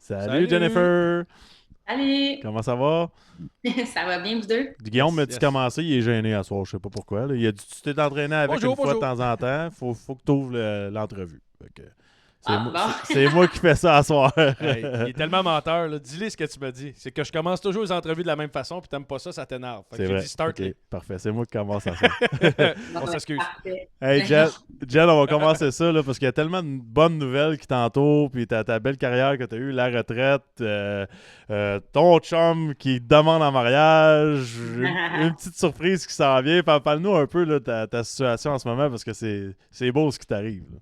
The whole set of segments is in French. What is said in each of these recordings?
Salut Jennifer! Allez, Comment ça va? ça va bien vous deux? Guillaume Yes, m'a dit yes. commencer, il est gêné à soir, je sais pas pourquoi. Là. Il a dit tu t'es entraîné avec une Bonjour, fois de bonjour. temps en temps, faut que tu ouvres l'entrevue. Fait que Ah c'est bon, moi qui fais ça à soir. Hey, il est tellement menteur, là. Dis-lui ce que tu m'as dit. C'est que je commence toujours les entrevues de la même façon, puis t'aimes pas ça, ça t'énerve. Fait que C'est j'ai vrai. dit start Ok, les. parfait. C'est moi qui commence à soir. bon, On ben, s'excuse. parfait. Hey Jen, on va commencer ça là, parce qu'il y a tellement de bonnes nouvelles qui t'entourent, puis ta belle carrière que tu as eue, la retraite, ton chum qui te demande en mariage, une petite surprise qui s'en vient. Parle-nous un peu là, ta situation en ce moment, parce que c'est beau ce qui t'arrive. Là.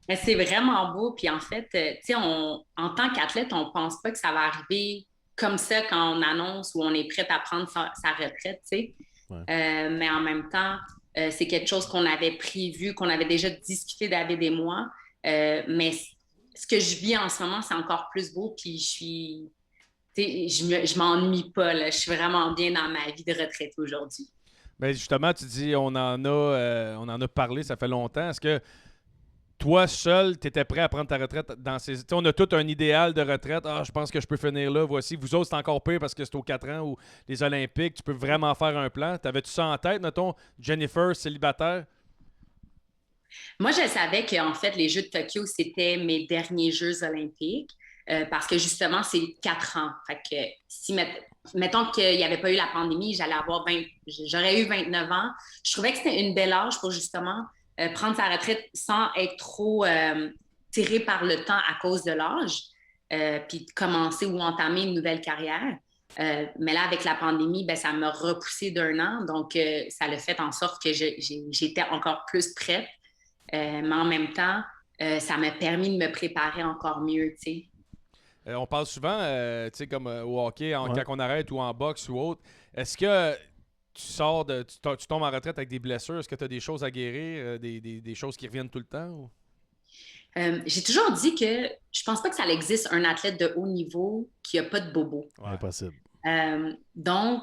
Mais c'est vraiment beau. Puis en fait, tu sais, en tant qu'athlète, on pense pas que ça va arriver comme ça quand on annonce ou on est prêt à prendre sa retraite, tu sais. Ouais. Mais en même temps, c'est quelque chose qu'on avait prévu, qu'on avait déjà discuté, David et moi. Mais ce que je vis en ce moment, c'est encore plus beau. Puis tu sais, je m'ennuie pas, là. Je suis vraiment bien dans ma vie de retraite aujourd'hui. Mais justement, tu dis on en a parlé, ça fait longtemps. Est-ce que toi seul, tu étais prêt à prendre ta retraite dans ces. Tu sais, on a tout un idéal de retraite. Ah, je pense que je peux finir là. Voici. Vous autres, c'est encore pire parce que c'est aux 4 ans ou les Olympiques. Tu peux vraiment faire un plan. T'avais-tu ça en tête, mettons, Jennifer, célibataire? Moi, je savais qu'en fait, les Jeux de Tokyo, c'était mes derniers Jeux olympiques parce que justement, c'est 4 ans. Fait que si, mettons qu'il n'y avait pas eu la pandémie, j'aurais eu 29 ans. Je trouvais que c'était une belle âge pour justement prendre sa retraite sans être trop tiré par le temps à cause de l'âge, puis commencer ou entamer une nouvelle carrière. Mais là, avec la pandémie, ben, ça m'a repoussé d'1 an. Donc, ça l'a fait en sorte que j'étais encore plus prête. Mais en même temps, ça m'a permis de me préparer encore mieux, tu sais. On parle souvent, tu sais, comme au hockey, Ouais. quand on arrête ou en boxe ou autre. Est-ce que tu tombes en retraite avec des blessures? Est-ce que tu as des choses à guérir, des choses qui reviennent tout le temps? J'ai toujours dit que je pense pas que ça existe un athlète de haut niveau qui a pas de bobo. Ouais. Impossible. Donc,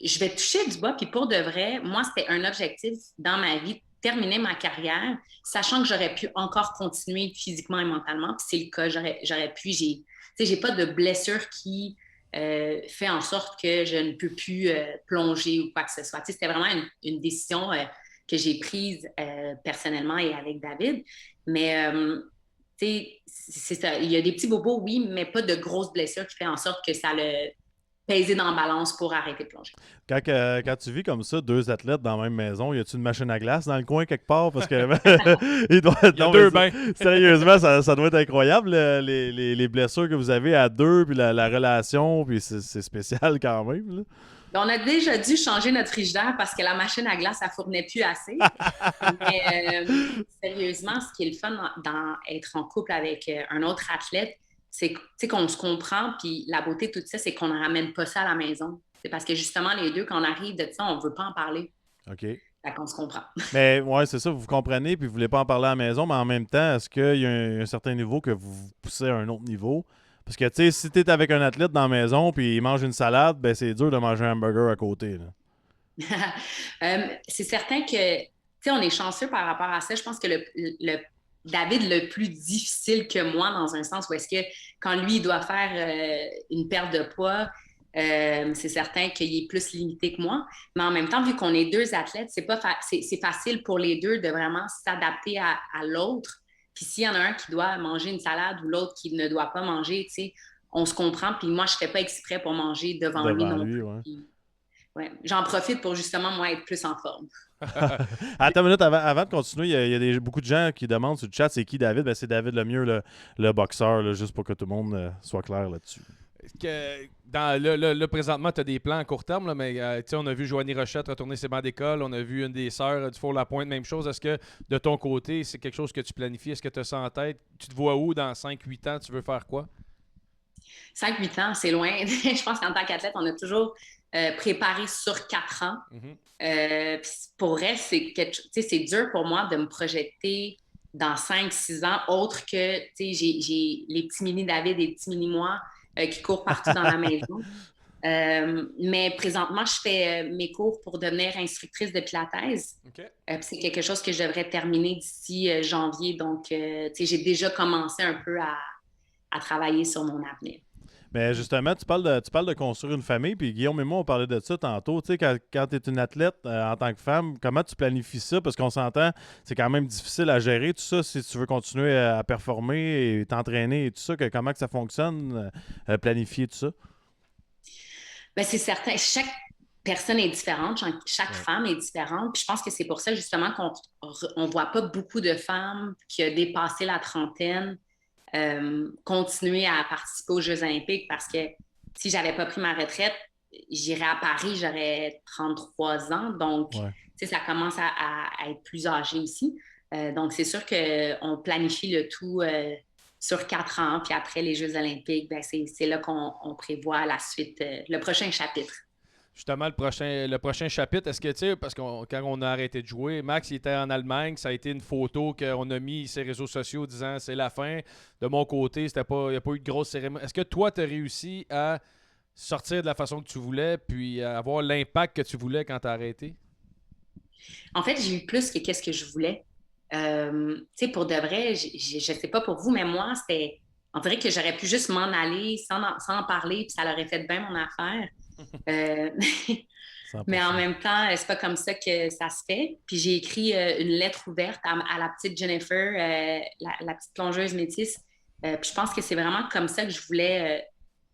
je vais toucher du bois, puis pour de vrai, moi, c'était un objectif dans ma vie, terminer ma carrière, sachant que j'aurais pu encore continuer physiquement et mentalement, puis c'est le cas, j'aurais pu, tu sais, j'ai pas de blessure qui fait en sorte que je ne peux plus plonger ou quoi que ce soit. Tu sais, c'était vraiment une décision que j'ai prise personnellement et avec David, mais tu sais, c'est ça. Il y a des petits bobos, oui, mais pas de grosses blessures qui fait en sorte que ça le peser dans la balance pour arrêter de plonger. Quand tu vis comme ça, deux athlètes dans la même maison, y a-tu une machine à glace dans le coin quelque part? Parce que Il y a deux bains. sérieusement, ça doit être incroyable, les blessures que vous avez à deux, puis la relation, puis c'est spécial quand même. Là. On a déjà dû changer notre frigidaire parce que la machine à glace, ça fournait plus assez. Mais sérieusement, ce qui est le fun dans être en couple avec un autre athlète, c'est qu'on se comprend, puis la beauté de tout ça, c'est qu'on ne ramène pas ça à la maison. C'est parce que justement, les deux, quand on arrive de ça, on ne veut pas en parler. OK. Fait qu'on se comprend. Mais ouais, c'est ça, vous comprenez, puis vous voulez pas en parler à la maison, mais en même temps, est-ce qu'il y a un certain niveau que vous poussez à un autre niveau? Parce que, tu sais, si t'es avec un athlète dans la maison, puis il mange une salade, ben c'est dur de manger un hamburger à côté, là. C'est certain que, tu sais, on est chanceux par rapport à ça. Je pense que David le plus difficile que moi, dans un sens où est-ce que quand lui, il doit faire une perte de poids, c'est certain qu'il est plus limité que moi. Mais en même temps, vu qu'on est deux athlètes, c'est facile pour les deux de vraiment s'adapter à l'autre. Puis s'il y en a un qui doit manger une salade ou l'autre qui ne doit pas manger, tu sais, on se comprend. Puis moi, je ne fais pas exprès pour manger devant lui Devant non lui, plus. ouais. Puis, ouais, j'en profite pour justement, moi, être plus en forme. Attends une minute, avant de continuer, il y a beaucoup de gens qui demandent sur le chat, c'est qui David? Ben c'est David Lemieux, le boxeur, là, juste pour que tout le monde soit clair là-dessus. Là, présentement, tu as des plans à court terme, là, mais tu sais, on a vu Joanie Rochette retourner ses bancs d'école, on a vu une des sœurs du Four-la-Pointe, même chose. Est-ce que de ton côté, c'est quelque chose que tu planifies? Est-ce que tu as ça en tête? Tu te vois où dans 5-8 ans? Tu veux faire quoi? 5-8 ans, c'est loin. Je pense qu'en tant qu'athlète, on a toujours préparé sur 4 ans. Mhm. Pour vrai, c'est dur pour moi de me projeter dans 5-6 ans, autre que j'ai les petits mini David et les petits mini moi qui courent partout dans la maison. Mais présentement, je fais mes cours pour devenir instructrice de Pilates. OK. C'est quelque chose que je devrais terminer d'ici janvier. Donc, j'ai déjà commencé un peu à à travailler sur mon avenir. Mais justement, tu parles de construire une famille, puis Guillaume et moi, on parlait de ça tantôt. Tu sais, quand tu es une athlète en tant que femme, comment tu planifies ça? Parce qu'on s'entend, c'est quand même difficile à gérer tout ça si tu veux continuer à performer et t'entraîner et tout ça. Comment que ça fonctionne, planifier tout ça? Ben, c'est certain. Chaque personne est différente, chaque Ouais. femme est différente. Puis je pense que c'est pour ça justement qu'on ne voit pas beaucoup de femmes qui ont dépassé la trentaine continuer à participer aux Jeux olympiques parce que si j'avais pas pris ma retraite, j'irais à Paris, j'aurais 33 ans. Donc, Ouais. ça commence à être plus âgé ici. Donc, c'est sûr qu'on planifie le tout sur 4 ans. Puis après les Jeux olympiques, ben, c'est là qu'on prévoit la suite, le prochain chapitre. Justement, le prochain chapitre, est-ce que, tu sais, parce que quand on a arrêté de jouer, Max, il était en Allemagne, ça a été une photo qu'on a mis sur les réseaux sociaux disant c'est la fin. De mon côté, il n'y a pas eu de grosse cérémonie. Est-ce que toi, tu as réussi à sortir de la façon que tu voulais, puis à avoir l'impact que tu voulais quand tu as arrêté? En fait, j'ai eu plus que qu'est-ce que je voulais. Tu sais, pour de vrai, je sais pas pour vous, mais moi, c'était. On dirait que j'aurais pu juste m'en aller sans en parler, puis ça l'aurait fait bien mon affaire. Euh, mais en 100%. même temps, c'est pas comme ça que ça se fait. Puis j'ai écrit une lettre ouverte à la petite Jennifer, la petite plongeuse métisse. Puis je pense que c'est vraiment comme ça que je voulais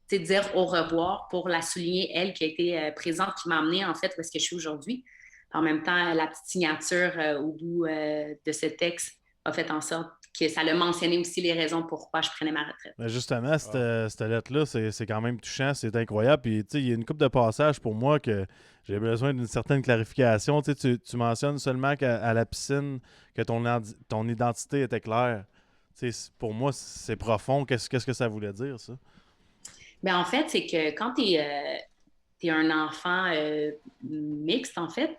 tu sais, dire au revoir pour la souligner, elle, qui a été présente, qui m'a amenée en fait où est-ce que je suis aujourd'hui. En même temps, la petite signature au bout de ce texte a fait en sorte que ça l'a mentionné aussi les raisons pourquoi je prenais ma retraite. Mais justement, Ah. cette lettre-là, c'est quand même touchant, c'est incroyable. Puis, tu sais, il y a une couple de passages pour moi que j'ai besoin d'une certaine clarification. Tu sais, tu mentionnes seulement qu'à la piscine, que ton identité était claire. Tu sais, pour moi, c'est profond. Qu'est-ce que ça voulait dire, ça? Mais en fait, c'est que quand tu es un enfant mixte, en fait,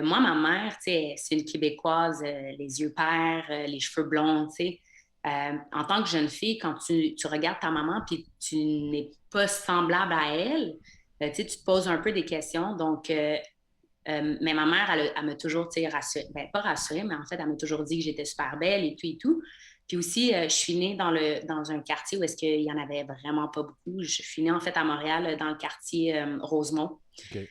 moi, ma mère, tu sais, c'est une Québécoise, les yeux pairs, les cheveux blonds, tu sais. En tant que jeune fille, quand tu regardes ta maman puis tu n'es pas semblable à elle, tu sais, tu te poses un peu des questions. Donc, mais ma mère, elle m'a toujours, tu sais, rassurée, ben, pas rassurée, mais en fait, elle m'a toujours dit que j'étais super belle et tout et tout. Puis aussi, je suis née dans un quartier où est-ce qu'il y en avait vraiment pas beaucoup. Je suis née en fait à Montréal, dans le quartier Rosemont. OK.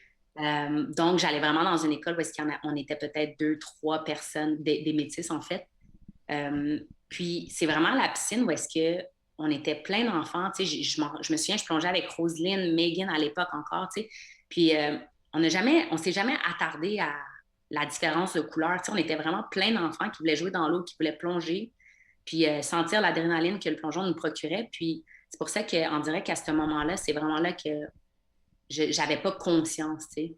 Donc, j'allais vraiment dans une école où est-ce on était peut-être 2, 3 personnes, des métis en fait. Euh, Puis, c'est vraiment la piscine où est-ce que on était plein d'enfants. Tu sais, je me souviens, je plongeais avec Roselyne, Megan à l'époque encore, tu sais. Puis, on s'est jamais attardé à la différence de couleur. Tu sais, on était vraiment plein d'enfants qui voulaient jouer dans l'eau, qui voulaient plonger, puis sentir l'adrénaline que le plongeon nous procurait. Puis, c'est pour ça qu'on dirait qu'à ce moment-là, c'est vraiment là que j'avais pas conscience, tu sais.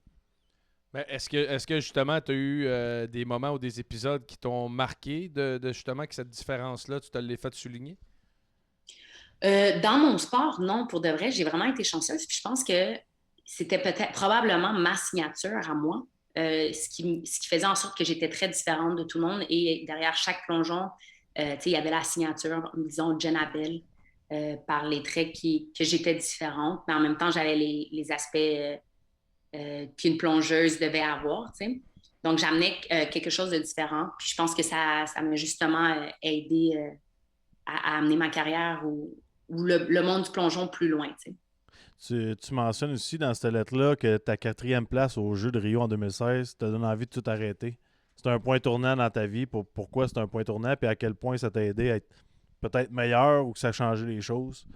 Mais est-ce que justement, tu as eu des moments ou des épisodes qui t'ont marqué de justement que cette différence-là, tu te l'as fait souligner? Dans mon sport, non, pour de vrai, j'ai vraiment été chanceuse. Puis je pense que c'était peut-être probablement ma signature à moi, ce qui faisait en sorte que j'étais très différente de tout le monde. Et derrière chaque plongeon, tu sais, il y avait la signature, disons, Jen Abel, par les traits que j'étais différente. Mais en même temps, j'avais les aspects qu'une plongeuse devait avoir, tu sais. Donc, j'amenais quelque chose de différent. Puis je pense que ça m'a justement aidé à amener ma carrière ou le monde du plongeon plus loin, tu sais. Tu mentionnes aussi dans cette lettre-là que ta quatrième place aux Jeux de Rio en 2016 te donne envie de tout arrêter. C'est un point tournant dans ta vie. Pourquoi c'est un point tournant? Puis à quel point ça t'a aidé à être peut-être meilleur ou que ça a changé les choses?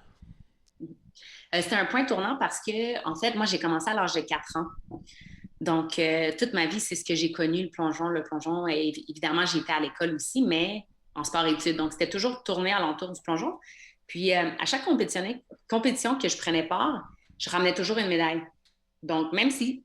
C'était un point tournant parce que, en fait, moi, j'ai commencé à l'âge de 4 ans. Donc, toute ma vie, c'est ce que j'ai connu, le plongeon. Le plongeon, et évidemment, j'ai été à l'école aussi, mais en sport-études. Donc, c'était toujours tourné alentour du plongeon. Puis, à chaque compétition que je prenais part, je ramenais toujours une médaille. Donc, même si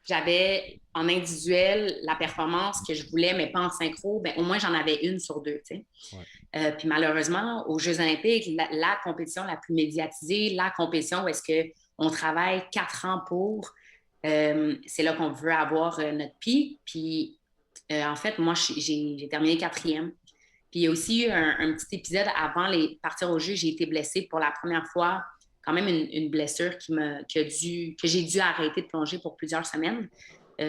j'avais en individuel la performance que je voulais, mais pas en synchro, ben, au moins j'en avais une sur deux. Tu sais. Ouais. Puis malheureusement, aux Jeux olympiques, la compétition la plus médiatisée, la compétition où est-ce qu'on travaille 4 ans pour, c'est là qu'on veut avoir notre pic. Puis en fait, moi, j'ai terminé quatrième. Puis il y a aussi eu un petit épisode avant les partir aux Jeux, j'ai été blessée pour la première fois, quand même une blessure que j'ai dû arrêter de plonger pour plusieurs semaines,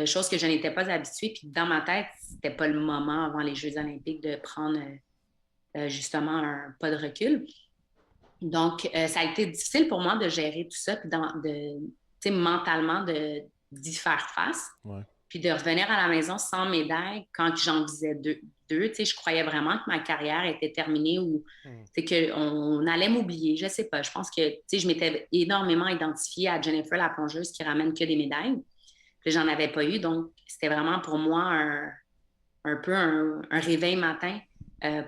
chose que je n'étais pas habituée. Puis dans ma tête, c'était pas le moment avant les Jeux olympiques de prendre justement un pas de recul. Donc, ça a été difficile pour moi de gérer tout ça, puis tu sais, mentalement d'y faire face, Ouais. puis de revenir à la maison sans médaille quand j'en visais deux. Tu sais, je croyais vraiment que ma carrière était terminée ou c'est qu'on allait m'oublier. Je sais pas. Je pense que, tu sais, je m'étais énormément identifiée à Jennifer, la plongeuse, qui ramène que des médailles. Puis j'en avais pas eu. Donc, c'était vraiment pour moi un peu un réveil matin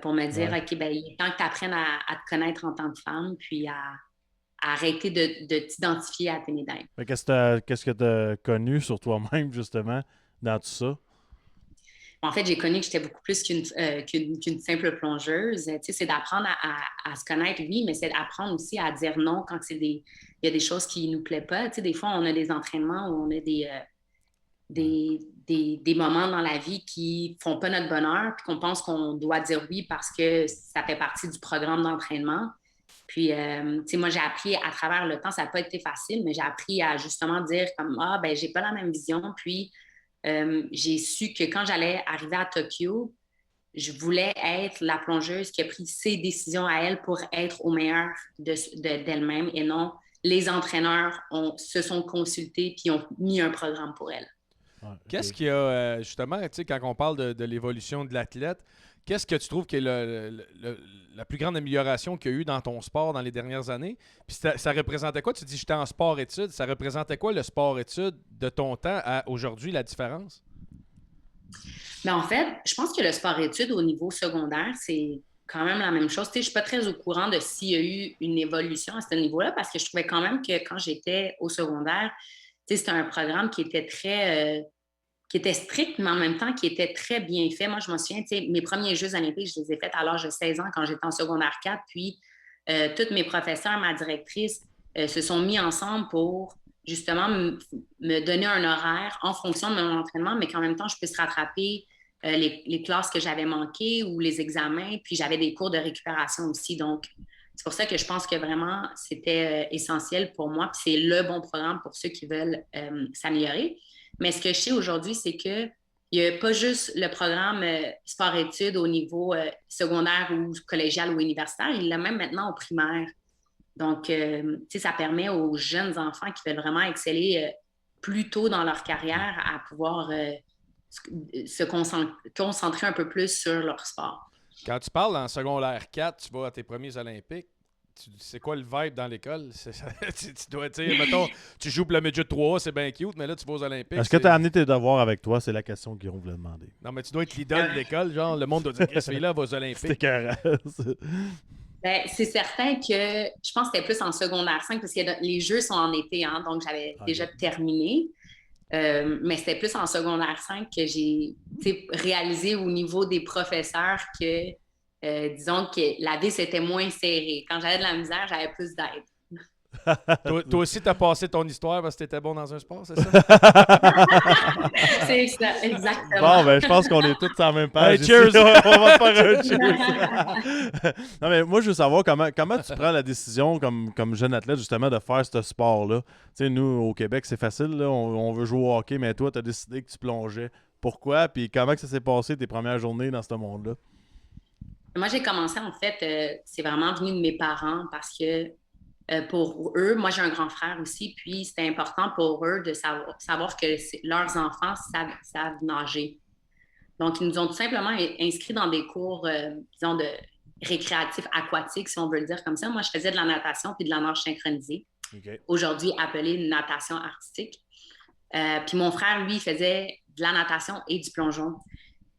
pour me dire, Ouais. OK, ben, il est temps que tu apprennes à te connaître en tant que femme, puis à arrêter de t'identifier à tes médailles. Mais qu'est-ce que tu as connu sur toi-même, justement, dans tout ça? En fait, j'ai connu que j'étais beaucoup plus qu'une simple plongeuse. Tu sais, c'est d'apprendre à se connaître, oui, mais c'est d'apprendre aussi à dire non quand il y a des choses qui ne nous plaisent pas. Tu sais, des fois, on a des entraînements où on a des moments dans la vie qui font pas notre bonheur, puis qu'on pense qu'on doit dire oui parce que ça fait partie du programme d'entraînement. Puis, tu sais, moi, j'ai appris à travers le temps, ça n'a pas été facile, mais j'ai appris à justement dire comme, ah, ben, j'ai pas la même vision. Puis, j'ai su que quand j'allais arriver à Tokyo, je voulais être la plongeuse qui a pris ses décisions à elle pour être au meilleur d'elle-même et non les entraîneurs se sont consultés puis ont mis un programme pour elle. Ouais, Qu'est-ce ok. qu'il y a, justement, tu sais, quand on parle de l'évolution de l'athlète, qu'est-ce que tu trouves qui est la plus grande amélioration qu'il y a eu dans ton sport dans les dernières années? Puis ça représentait quoi? Tu dis, j'étais en sport-études. Ça représentait quoi le sport-études de ton temps à aujourd'hui, la différence? Mais en fait, je pense que le sport-études au niveau secondaire, c'est quand même la même chose. Tu sais, je ne suis pas très au courant de s'il y a eu une évolution à ce niveau-là parce que je trouvais quand même que quand j'étais au secondaire, tu sais, c'était un programme qui était strict, mais en même temps qui était très bien fait. Moi, je me souviens, tu sais, mes premiers Jeux olympiques, je les ai faits à l'âge de 16 ans quand j'étais en secondaire 4. Puis, tous mes professeurs, ma directrice, se sont mis ensemble pour justement me donner un horaire en fonction de mon entraînement, mais qu'en même temps, je puisse rattraper les classes que j'avais manquées ou les examens. Puis, j'avais des cours de récupération aussi. Donc, c'est pour ça que je pense que vraiment, c'était essentiel pour moi. Puis, c'est le bon programme pour ceux qui veulent s'améliorer. Mais ce que je sais aujourd'hui, c'est que il n'y a pas juste le programme sport-études au niveau secondaire ou collégial ou universitaire, il l'a même maintenant au primaire. Donc, tu sais, ça permet aux jeunes enfants qui veulent vraiment exceller plus tôt dans leur carrière à pouvoir se concentrer un peu plus sur leur sport. Quand tu parles en secondaire 4, tu vas à tes premiers Olympiques. C'est quoi le vibe dans l'école? Tu dois dire, mettons, tu joues pour le midget 3, c'est bien cute, mais là, tu vas aux Olympiques. Est-ce que tu as amené tes devoirs avec toi? C'est la question qu'on voulait demander. Non, mais tu dois être l'idole de l'école, genre, le monde doit dire, ce fille-là va aux C'était Olympiques. carré. Ben, c'est certain que je pense que c'était plus en secondaire 5 parce que les Jeux sont en été, hein, donc j'avais déjà terminé. Mais c'était plus en secondaire 5 que j'ai réalisé au niveau des professeurs que, disons que la vis était moins serrée. Quand j'avais de la misère, j'avais plus d'aide. Toi aussi, t'as passé ton histoire parce que t'étais bon dans un sport, c'est ça? C'est ça, exactement. Bon, ben, je pense qu'on est tous en même page. Hey, cheers! Ici. On va faire un cheers. Non, mais moi, je veux savoir comment tu prends la décision comme jeune athlète, justement, de faire ce sport-là. Tu sais, nous, au Québec, c'est facile, là, on veut jouer au hockey, mais toi, tu as décidé que tu plongeais. Pourquoi? Puis comment que ça s'est passé tes premières journées dans ce monde-là? Moi, j'ai commencé, en fait, c'est vraiment venu de mes parents parce que pour eux, moi j'ai un grand frère aussi, puis c'était important pour eux de savoir que leurs enfants savent nager. Donc, ils nous ont tout simplement inscrits dans des cours, disons, de récréatifs aquatiques, si on veut le dire comme ça. Moi, je faisais de la natation puis de la nage synchronisée, OK. aujourd'hui appelée natation artistique. Puis mon frère, lui, faisait de la natation et du plongeon.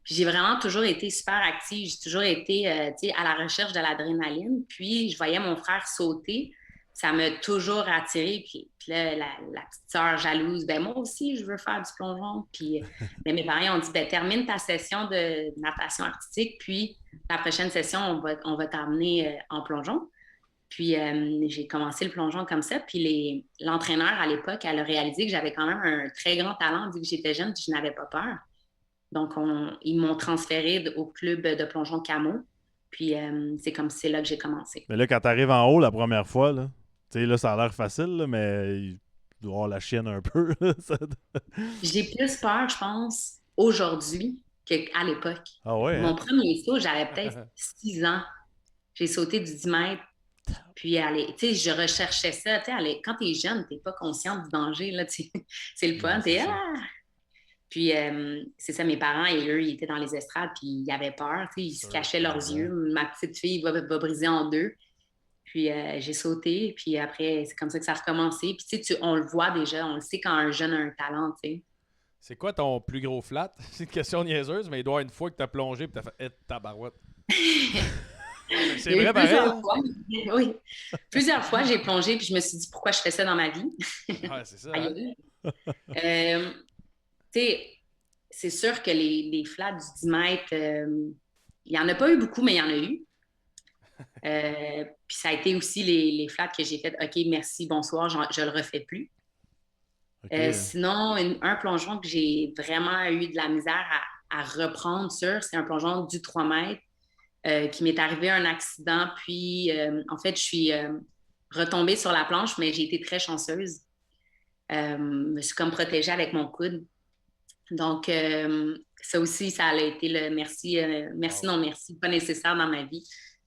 Puis j'ai vraiment toujours été super active. J'ai toujours été à la recherche de l'adrénaline. Puis je voyais mon frère sauter. Ça m'a toujours attirée. Puis là, la petite sœur jalouse, ben moi aussi, je veux faire du plongeon. Puis mais mes parents ont dit, ben termine ta session de natation artistique. Puis la prochaine session, on va t'amener en plongeon. Puis j'ai commencé le plongeon comme ça. Puis l'entraîneur à l'époque, elle a réalisé que j'avais quand même un très grand talent vu que j'étais jeune puis je n'avais pas peur. Donc, ils m'ont transféré au club de plongeon Camo. Puis, c'est là que j'ai commencé. Mais là, quand tu arrives en haut la première fois, là, tu sais, là, ça a l'air facile, là, mais il doit y avoir la chienne un peu. Là, J'ai plus peur, je pense, aujourd'hui qu'à l'époque. Ah ouais, Mon hein? premier saut, j'avais peut-être 6 ans. J'ai sauté du 10 mètres Puis, tu sais, je recherchais ça. Tu sais, quand t'es jeune, t'es pas consciente du danger, là, tu sais. C'est le fun. C'est ça. Puis, c'est ça, mes parents, et eux, ils étaient dans les estrades, puis ils avaient peur, tu sais, ils se cachaient leurs yeux. Ma petite fille va briser en deux. Puis, j'ai sauté, puis après, c'est comme ça que ça a recommencé. Puis, tu sais, on le voit déjà, on le sait quand un jeune a un talent, tu sais. C'est quoi ton plus gros flat? C'est une question niaiseuse, mais il doit y avoir une fois que t'as plongé et t'as fait tabarouette. C'est Il y a eu vrai, pareil. plusieurs Hein? fois. Oui. Plusieurs fois, j'ai plongé, puis je me suis dit pourquoi je fais ça dans ma vie. Ouais, c'est ça. Aïe, Hein? aïe. Tu sais, c'est sûr que les flats du 10 mètres, il n'y en a pas eu beaucoup, mais il y en a eu. Puis ça a été aussi les flats que j'ai fait. OK, merci, bonsoir, je le refais plus. OK. Sinon, un plongeon que j'ai vraiment eu de la misère à reprendre sur, c'est un plongeon du 3 mètres qui m'est arrivé un accident. Puis, en fait, je suis retombée sur la planche, mais j'ai été très chanceuse. Je me suis comme protégée avec mon coude. Donc, ça aussi, ça a été le merci, merci, non merci, pas nécessaire dans ma vie.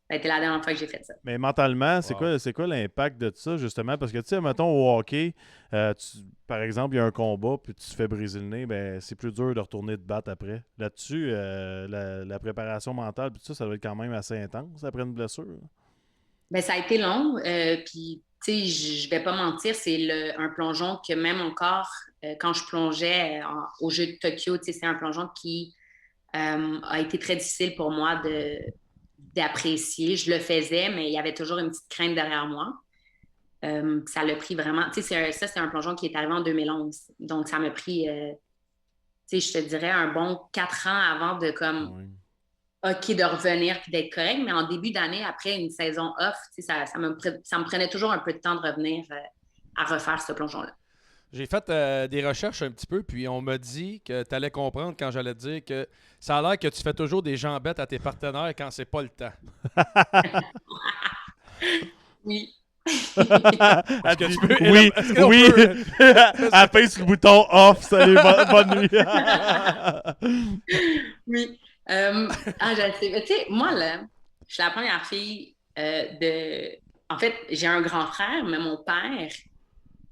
Ça a été la dernière fois que j'ai fait ça. Mais mentalement, Wow. c'est quoi l'impact de ça, justement? Parce que, tu sais, mettons, au hockey, par exemple, il y a un combat, puis tu te fais briser le nez, ben c'est plus dur de retourner te battre après. Là-dessus, la préparation mentale, puis tout ça, ça doit être quand même assez intense après une blessure. Bien, ça a été long, puis, tu sais, je vais pas mentir, c'est un plongeon que même encore, quand je plongeais aux Jeux de Tokyo, tu sais, c'est un plongeon qui a été très difficile pour moi d'apprécier. Je le faisais, mais il y avait toujours une petite crainte derrière moi. Ça l'a pris vraiment. Tu sais, ça, c'est un plongeon qui est arrivé en 2011. Donc, ça m'a pris, tu sais, je te dirais, un bon 4 ans avant de, comme, Ouais. OK, de revenir puis d'être correct. Mais en début d'année, après une saison off, tu sais, ça me prenait toujours un peu de temps de revenir à refaire ce plongeon-là. J'ai fait des recherches un petit peu, puis on m'a dit que tu allais comprendre quand j'allais te dire que ça a l'air que tu fais toujours des jambettes à tes partenaires quand c'est pas le temps. Oui. Est-ce que tu peux... Oui, Est-ce qu'on oui. peut... Elle pèse sur le bouton off. Salut, bonne nuit. Oui. Je sais. Tu sais, moi, là, je suis la première fille de. En fait, j'ai un grand frère, mais mon père,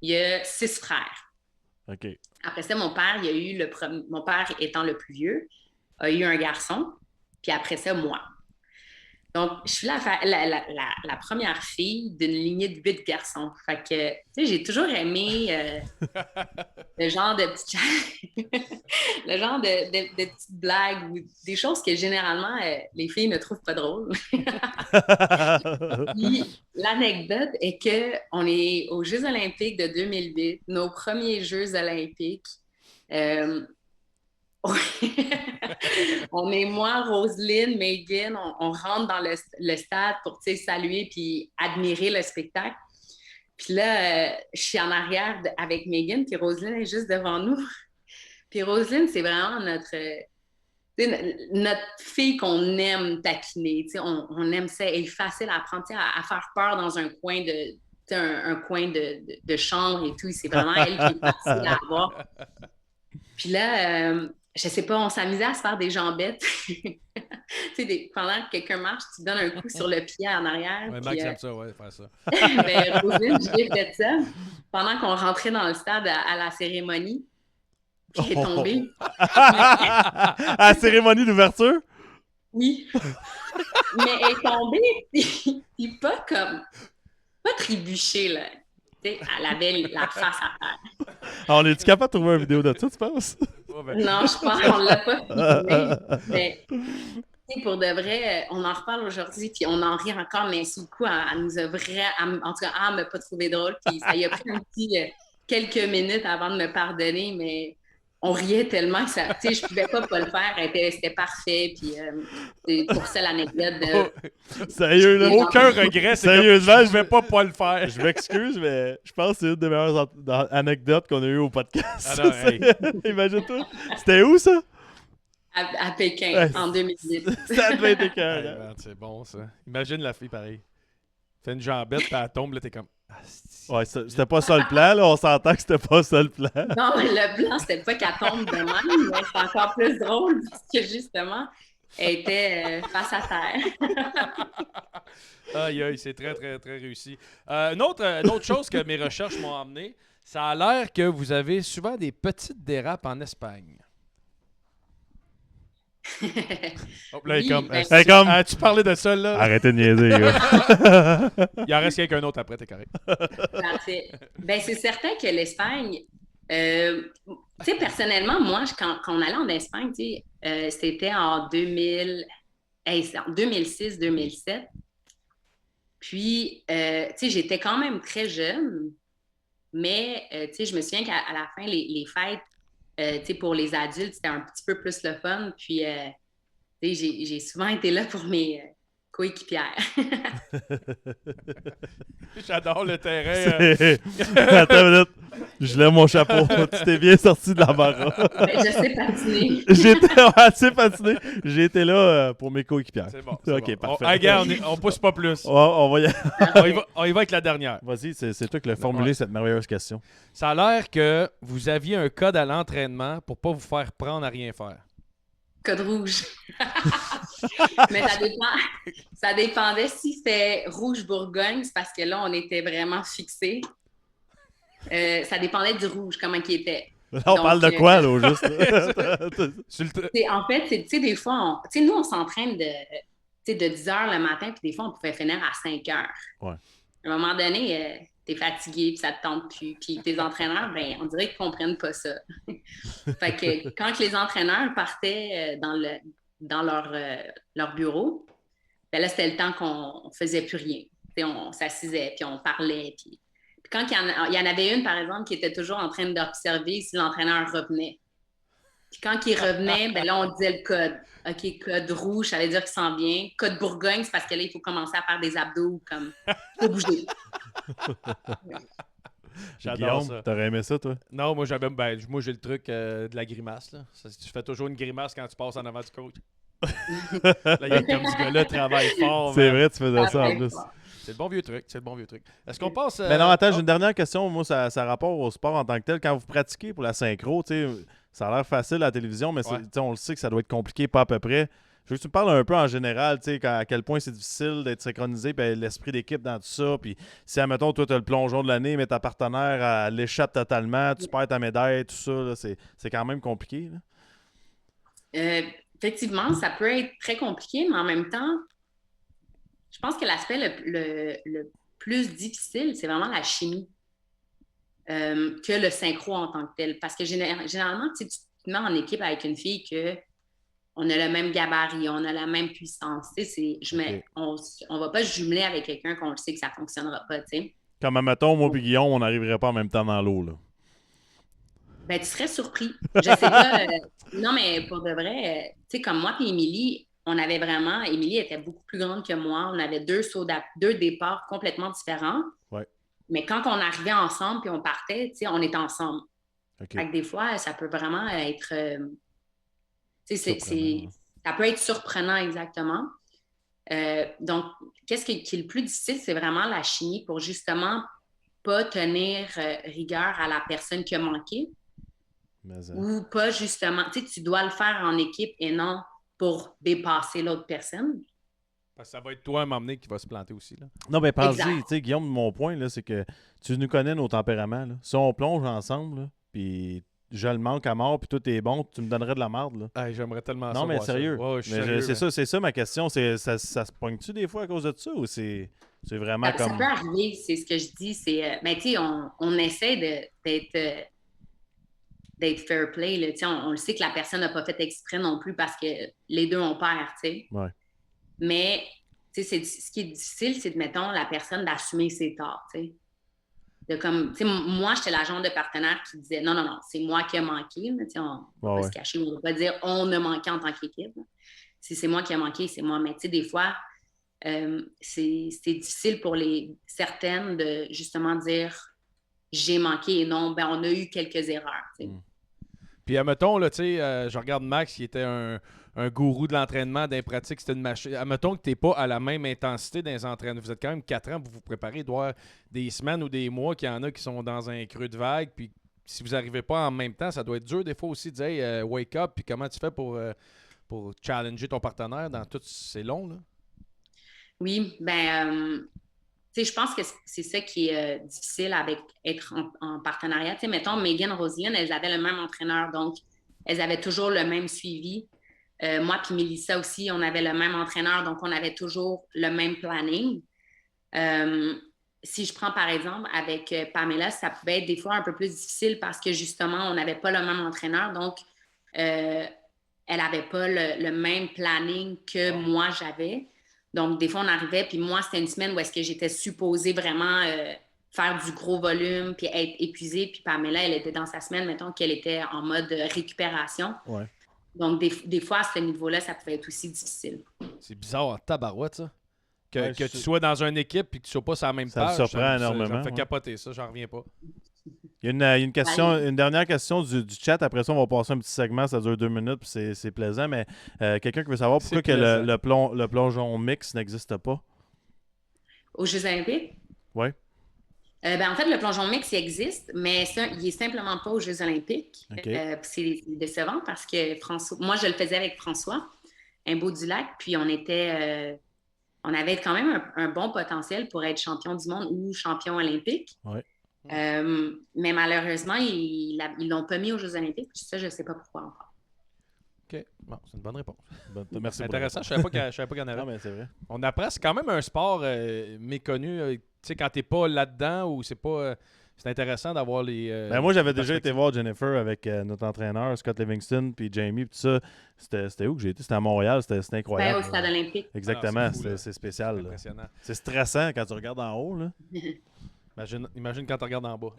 il y a 6 frères. OK. Après ça, mon père, il y a eu mon père étant le plus vieux, a eu un garçon, puis après ça, moi. Donc, je suis la première fille d'une lignée de 8 garçons. Fait que, tu sais, j'ai toujours aimé le genre de petites le genre de petites blagues ou des choses que généralement les filles ne trouvent pas drôles. Puis, l'anecdote est qu'on est aux Jeux olympiques de 2008, nos premiers Jeux olympiques. Euh, on est moi, Roselyne, Megan, on rentre dans le stade pour saluer puis admirer le spectacle. Puis là, je suis en arrière avec Megan, puis Roselyne est juste devant nous. Puis Roselyne, c'est vraiment notre fille qu'on aime taquiner. On aime ça. Elle est facile à apprendre, à faire peur dans un coin un coin de chambre et tout. C'est vraiment elle qui est facile à avoir. Puis là, je sais pas, on s'amusait à se faire des jambettes. Pendant que quelqu'un marche, tu donnes un coup sur le pied en arrière. Ouais, puis, Max aime ça, ouais, faire ça. ben, Roselyne, je lui ai fait ça pendant qu'on rentrait dans le stade à la cérémonie. Puis elle est tombée. À la cérémonie d'ouverture? Oui. Mais elle est tombée, puis pas trébuchée, là. Tu sais, elle avait la face à terre. On est-tu capable de trouver une vidéo de ça, tu penses? Ouais, ben, Non, je pense qu'on l'a pas filmé. Mais pour de vrai, on en reparle aujourd'hui, puis on en rit encore, mais sur le coup, elle nous a vraiment... En tout cas, elle m'a pas trouvé drôle, puis ça y a pris un petit quelques minutes avant de me pardonner, mais on riait tellement que ça... Tu sais, je pouvais pas le faire, c'était parfait, puis c'est pour ça l'anecdote de... Sérieux, là? aucun regret, c'est que Sérieusement, je vais pas le faire. je m'excuse, mais je pense que c'est une des meilleures anecdotes qu'on a eues au podcast. Ah non, hey. Imagine-toi. C'était où, ça? À Pékin, Ouais, en 2018. Ça devait être Hey, écœurant. man, c'est bon, ça. Imagine la fille pareil. Fait une jambette, puis elle tombe, là, t'es comme... Asti. Ouais, c'était pas ça le plan, là. On s'entend que c'était pas ça le plan. Non, mais le plan, c'était pas qu'elle tombe de même, mais c'est encore plus drôle parce que justement, Elle était face à terre. Aïe, aïe, c'est très, très, très réussi. Une autre chose que mes recherches m'ont amené, ça a l'air que vous avez souvent des petites dérapes en Espagne. Oh, là, il est Oui, comme. ben, Tu parlais de ça, là? Arrêtez de niaiser, les gars. Il en reste quelqu'un d'autre après, t'es correct. parfait. Ben, c'est certain que l'Espagne, tu sais, personnellement, moi, quand on allait en Espagne, tu sais, c'était en 2000, c'est en 2006-2007. Puis, tu sais, j'étais quand même très jeune, mais, tu sais, je me souviens qu'à la fin, les fêtes, tu sais, pour les adultes, c'était un petit peu plus le fun. Puis, tu sais, j'ai souvent été là pour mes coéquipières. J'adore le terrain. Attends une minute. Je lève mon chapeau. Tu t'es bien sorti de la barre. Ben, je sais patiner. J'étais assez patiné. J'ai été là pour mes coéquipières. C'est bon. Ok, parfait. Regarde, on pousse pas plus. On va y aller. On y va avec la dernière. Vas-y, c'est toi qui l'as formulé cette merveilleuse question. Ça a l'air que vous aviez un code à l'entraînement pour pas vous faire prendre à rien faire. Code rouge. Mais ça dépendait si c'était rouge Bourgogne, c'est parce que là, on était vraiment fixés. Ça dépendait du rouge, comment il était. Là, on parle de quoi, là, au juste? En fait, tu sais, des fois, nous, on s'entraîne de 10 heures le matin, puis des fois, on pouvait finir à 5 heures. Ouais. À un moment donné, t'es fatigué, puis ça te tente plus. Puis tes entraîneurs, ben, on dirait qu'ils comprennent pas ça. Fait que quand les entraîneurs partaient dans leur bureau, ben là, c'était le temps qu'on faisait plus rien. T'sais, on s'assisait, puis on parlait. Puis quand il y en avait une, par exemple, qui était toujours en train d'observer si l'entraîneur revenait. Puis quand il revenait, ben là, on disait le code. OK, code rouge, ça veut dire qu'il sent bien. Code Bourgogne, c'est parce que là, il faut commencer à faire des abdos, comme, faut bouger. J'adore Guillaume, ça. t'aurais aimé ça, toi? Non, moi, moi j'ai le truc de la grimace. Là. Tu fais toujours une grimace quand tu passes en avant du coach. Là, il y a comme ce gars-là travaille fort. C'est man. vrai, tu faisais ça en plus. C'est le bon vieux truc. C'est le bon vieux truc. Est-ce qu'on passe. Mais non, attends, j'ai une dernière question. Moi, ça a rapport au sport en tant que tel. Quand vous pratiquez pour la synchro, tu sais, ça a l'air facile à la télévision, mais Ouais. tu sais, on le sait que ça doit être compliqué, pas à peu près. Je veux que tu me parles un peu en général, tu sais, à quel point c'est difficile d'être synchronisé, puis l'esprit d'équipe dans tout ça. Puis si, admettons, toi, tu as le plongeon de l'année, mais ta partenaire, elle l'échappe totalement, tu perds ta médaille, tout ça, là, c'est quand même compliqué. Là. Effectivement, ça peut être très compliqué, mais en même temps, je pense que l'aspect le plus difficile, c'est vraiment la chimie que le synchro en tant que tel. Parce que généralement, tu te mets en équipe avec une fille que on a le même gabarit, on a la même puissance. On ne va pas se jumeler avec quelqu'un qu'on le sait que ça ne fonctionnera pas. T'sais. Comme, admettons, moi et Guillaume, on n'arriverait pas en même temps dans l'eau. Là. Ben, tu serais surpris. Je sais pas. Non, mais pour de vrai, tu sais, comme moi et Émilie, on avait vraiment. Émilie était beaucoup plus grande que moi. On avait deux départs complètement différents. Ouais. Mais quand on arrivait ensemble puis on partait, tu sais, on était ensemble. Okay. Fait que des fois, ça peut vraiment être. Ça peut être surprenant, exactement. Donc, qu'est-ce qui est le plus difficile? C'est vraiment la chimie pour justement pas tenir rigueur à la personne qui a manqué. Ou pas justement, tu dois le faire en équipe et non pour dépasser l'autre personne. Parce que ça va être toi à m'emmener qui va se planter aussi. Là. Non, mais pense-y, tu sais, Guillaume, mon point, là, c'est que tu nous connais nos tempéraments. Là. Si on plonge ensemble, puis je le manque à mort, puis tout est bon, tu me donnerais de la merde. Là. Hey, j'aimerais tellement non, mais sérieux. Ouais, c'est ça ma question. C'est ça se pogne-tu des fois à cause de ça ou c'est vraiment comme. Ça peut arriver, c'est ce que je dis. C'est, ben, tu sais, on essaie d'être fair play. Là, on le sait que la personne n'a pas fait exprès non plus parce que les deux ont peur, tu sais. Ouais. Mais ce qui est difficile, c'est, mettons, la personne d'assumer ses torts, tu sais. De comme, tu sais, moi, j'étais la genre de partenaire qui disait non, c'est moi qui ai manqué. Là, on va pas se cacher, on ne va pas dire on a manqué en tant qu'équipe. Là. Si c'est moi qui ai manqué, c'est moi. Mais tu sais, des fois, c'est difficile pour certaines de justement dire j'ai manqué et non, ben on a eu quelques erreurs. Tu sais. Puis, admettons, là, tu sais, je regarde Max qui était un gourou de l'entraînement, des pratiques, c'était une machine. Admettons que tu n'es pas à la même intensité dans les entraînements. Vous êtes quand même 4 ans pour vous préparer. Il doit y avoir des semaines ou des mois qu'il y en a qui sont dans un creux de vague. Puis si vous n'arrivez pas en même temps, ça doit être dur des fois aussi de dire hey, wake up, puis comment tu fais pour pour challenger ton partenaire dans tout c'est long, là? Oui, tu sais, je pense que c'est ça qui est difficile avec être en partenariat. Tu sais, mettons, Megan, Roselyne, elles avaient le même entraîneur, donc elles avaient toujours le même suivi. Moi puis Mélissa aussi, on avait le même entraîneur, donc on avait toujours le même planning. Si je prends par exemple avec Pamela, ça pouvait être des fois un peu plus difficile parce que justement, on n'avait pas le même entraîneur, donc elle n'avait pas le même planning que moi j'avais. Donc, des fois, on arrivait, puis moi, c'était une semaine où est-ce que j'étais supposée vraiment faire du gros volume, puis être épuisée. Puis Pamela, elle était dans sa semaine, mettons qu'elle était en mode récupération. Ouais. Donc, des fois, à ce niveau-là, ça pouvait être aussi difficile. C'est bizarre en tabarouette, ça. Ouais, Que tu sois dans une équipe et que tu sois pas sur la même Ça me page. surprend Ça énormément, me fait ouais. capoter, ça. J'en reviens pas. Il y a une question, une dernière question du chat. Après ça, on va passer un petit segment. Ça dure 2 minutes, puis c'est plaisant. Mais quelqu'un qui veut savoir pourquoi que le plongeon mix n'existe pas? Aux Jeux olympiques? Oui. En fait, le plongeon mix, il existe, mais ça, il n'est simplement pas aux Jeux olympiques. OK. C'est décevant parce que moi, je le faisais avec François, Imbeau-du-Lac, puis on avait quand même un bon potentiel pour être champion du monde ou champion olympique. Ouais. Mais malheureusement, ils l'ont pas mis aux Jeux olympiques. Ça, je ne sais pas pourquoi encore. OK. Bon, c'est une bonne réponse. Merci C'est pour la intéressant. réponse. Je savais pas qu'il y en avait. Non, mais c'est vrai. On apprend. C'est quand même un sport méconnu. Tu sais, quand t'es pas là-dedans ou c'est pas... c'est intéressant d'avoir les... Moi, j'avais déjà perspectives. été voir Jennifer avec notre entraîneur, Scott Livingston, puis Jamie, puis tout ça. C'était où que j'ai été? C'était à Montréal. C'était incroyable. Au stade olympique. Exactement. Ah, c'est fou, là. C'est spécial. C'est là. impressionnant. C'est stressant quand tu regardes en haut. Là. Imagine quand tu regardes en bas.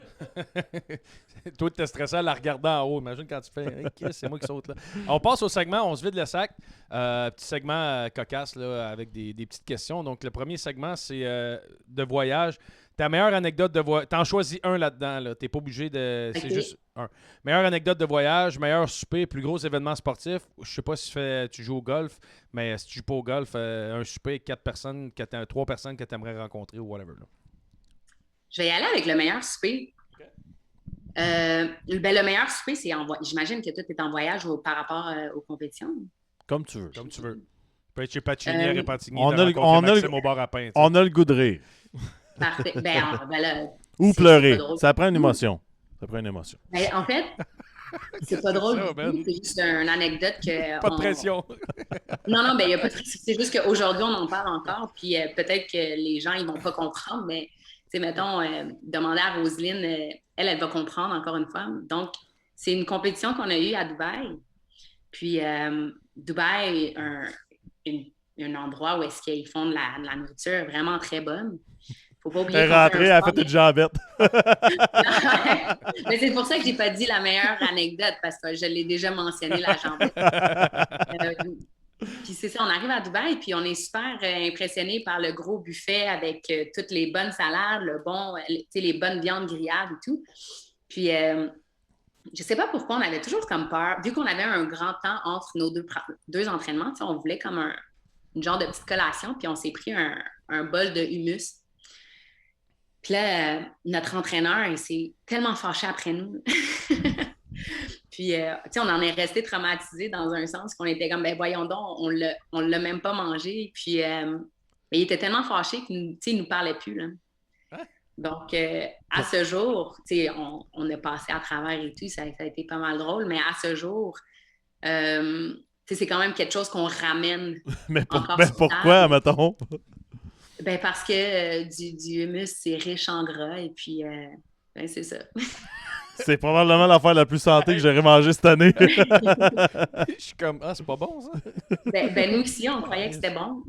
Toi, tu es stressé à la regarder en haut. Imagine quand tu fais hey, c'est moi qui saute là. On passe au segment, on se vide le sac. Petit segment cocasse là, avec des petites questions. Donc, le premier segment, c'est de voyage. Ta meilleure anecdote de voyage. T'en choisis un là-dedans. Là. T'es pas obligé de. Okay. C'est juste un. Meilleure anecdote de voyage, meilleur souper, plus gros événement sportif. Je sais pas si tu joues au golf, mais si tu joues pas au golf, un souper avec 4 personnes, 3 personnes que tu aimerais rencontrer ou whatever. Là. Je vais y aller avec le meilleur souper. Okay. Le meilleur souper, c'est j'imagine que toi, tu es en voyage par rapport aux compétitions. Comme tu veux. Comme tu veux. Tu peux être chez Pacini à Repentigny, on au bar à pain. On a le goût de rire. Parfait. Là, ou pleurer. Ça prend une émotion. Ça prend une émotion. En fait, c'est pas drôle. C'est juste une anecdote que... Pas de pression. Non, il n'y a pas de pression. C'est juste qu'aujourd'hui, on en parle encore, puis peut-être que les gens, ils vont pas comprendre, mais... Tu sais, mettons, demander à Roselyne, elle va comprendre encore une fois. Donc, c'est une compétition qu'on a eue à Dubaï. Puis, Dubaï est un endroit où est-ce qu'ils font de la nourriture vraiment très bonne. Faut pas oublier. Elle est rentrée, elle a fait une jambette. Mais c'est pour ça que j'ai pas dit la meilleure anecdote, parce que je l'ai déjà mentionné, la jambette. Puis c'est ça, on arrive à Dubaï, puis on est super impressionnés par le gros buffet avec toutes les bonnes salades, les bonnes viandes grillades et tout. Puis je sais pas pourquoi on avait toujours comme peur, vu qu'on avait un grand temps entre nos deux entraînements, on voulait comme une genre de petite collation, puis on s'est pris un bol de hummus. Puis là, notre entraîneur, il s'est tellement fâché après nous. Puis, on en est resté traumatisé dans un sens qu'on était comme, voyons donc, on l'a même pas mangé. Puis, il était tellement fâché qu'il ne nous parlait plus. Là. Hein? Donc, à ce jour, on a passé à travers et tout, ça a été pas mal drôle, mais à ce jour, c'est quand même quelque chose qu'on ramène. Pourquoi, mettons? Parce que du hummus, c'est riche en gras et puis, c'est ça. C'est probablement l'affaire la plus santé que j'aurais mangée cette année. Je suis comme, c'est pas bon, ça? Nous aussi, on croyait que c'était bon.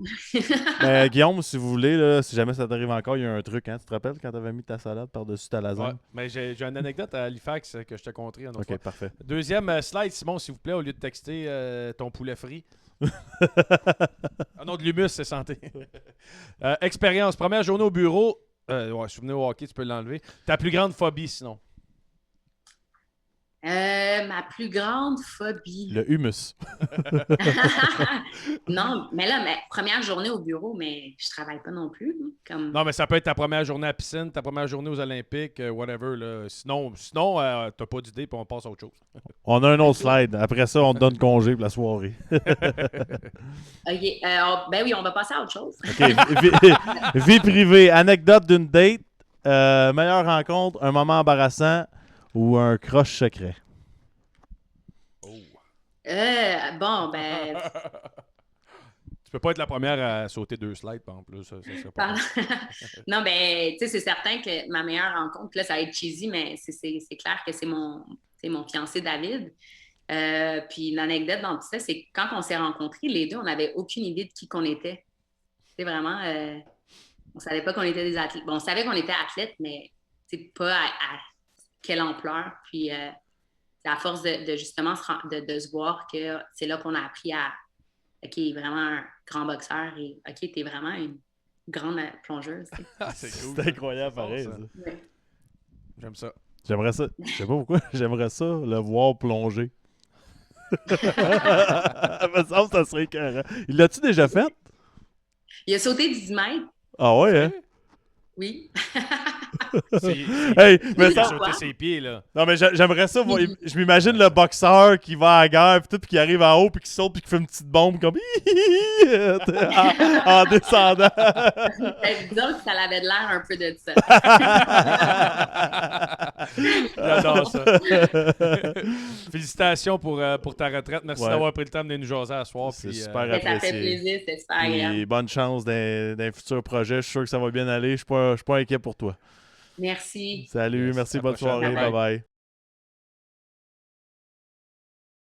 Guillaume, si vous voulez, là, si jamais ça t'arrive encore, il y a un truc. Hein? Tu te rappelles quand tu avais mis ta salade par-dessus ta lasagne? Ouais, mais j'ai une anecdote à Halifax que je te conterai. OK, parfait. Deuxième slide, Simon, s'il vous plaît, au lieu de texter ton poulet frit. Non, de l'humus, c'est santé. Expérience, première journée au bureau. Souvenez au hockey, tu peux l'enlever. Ta plus grande phobie, sinon? Ma plus grande phobie. Le humus. Non, mais là, première journée au bureau, mais je travaille pas non plus. Comme... Non, mais ça peut être ta première journée à la piscine, ta première journée aux Olympiques, whatever. Là. Sinon t'as pas d'idée, puis on passe à autre chose. On a un autre slide. Après ça, on te donne congé pour la soirée. OK. Ben oui, on va passer à autre chose. OK. Vie privée. Anecdote d'une date. Meilleure rencontre, un moment embarrassant ou un crush secret. Oh. Bon, ben, Tu peux pas être la première à sauter 2 slides, en plus. Ça serait pas pardon. Non, ben, tu sais, c'est certain que ma meilleure rencontre, là, ça va être cheesy, mais c'est clair que c'est mon fiancé David. Puis l'anecdote dans tout ça, c'est que quand on s'est rencontrés, les deux, on n'avait aucune idée de qui qu'on était. C'est vraiment, on savait pas qu'on était des athlètes. Bon, on savait qu'on était athlètes, mais c'est pas à quelle ampleur. Puis c'est à force de justement de se voir que c'est là qu'on a appris à OK, vraiment un grand boxeur et OK, t'es vraiment une grande plongeuse. Tu sais. Ah, c'est cool. C'est incroyable, C'est fort, pareil. ça. Ça. Ouais. J'aime ça. J'aimerais ça. Je sais pas pourquoi. J'aimerais ça, le voir plonger. Ça me semble que ça serait écœurant. Il l'a-tu déjà fait? Il a sauté 10 mètres, Ah ouais, hein? oui. Hey, mais Il ça... a sauté ses pieds, là. Non, mais j'aimerais ça. Moi, je m'imagine le boxeur qui va à la guerre, puis tout, puis qui arrive en haut, puis qui saute, puis qui fait une petite bombe comme en descendant. Disons que ça avait de l'air un peu de ça. J'adore ça. Félicitations pour ta retraite. Merci Ouais. d'avoir pris le temps de venir nous jaser à soir. C'est puis, super Mais ça fait apprécié. plaisir, c'est super agréable. Puis bonne chance dans un futur projet. Je suis sûr que ça va bien aller. Je suis pas inquiet pour toi. Merci. Salut, Yes, merci, à la bonne prochaine. soirée. Bye-bye. Bye bye.